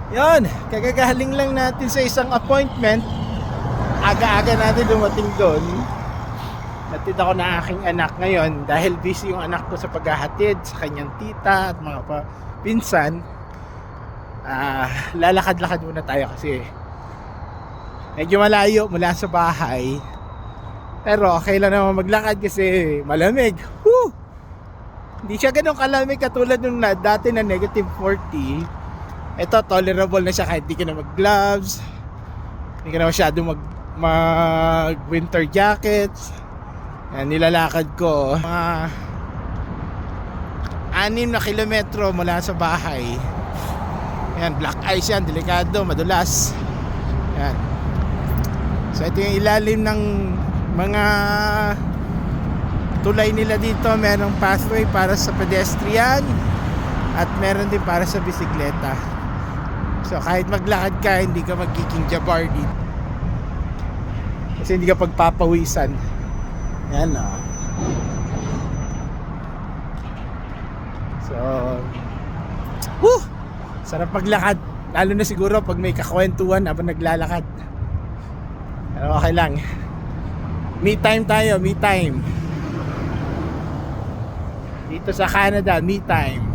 Yon, kagagaling lang natin sa isang appointment. Aga-aga natin dumating doon. Natid ako na aking anak ngayon dahil busy yung anak ko sa paghahatid sa kanyang tita at mga pinsan. Lalakad-lakad muna tayo kasi medyo malayo mula sa bahay. Pero okay lang naman maglakad kasi malamig. Woo! Hindi siya ganun kalamig katulad nung dati na negative 40. Ito tolerable na siya kahit di ka na mag-gloves, hindi ka na masyado mag winter jackets. Yan, nilalakad ko mga 6 na kilometro mula sa bahay. Yan, black ice yan, delikado, madulas. Yan. So ito yung ilalim ng mga tulay nila dito. Merong pathway para sa pedestrian at meron din para sa bisikleta. So kahit maglakad ka, hindi ka magiging jabar dito kasi hindi ka pagpapawisan. Yan o. So woo! Sarap maglakad. Lalo na siguro pag may kakwentuhan habang naglalakad. Pero okay lang. Me time tayo, me time. Dito sa Canada, me time.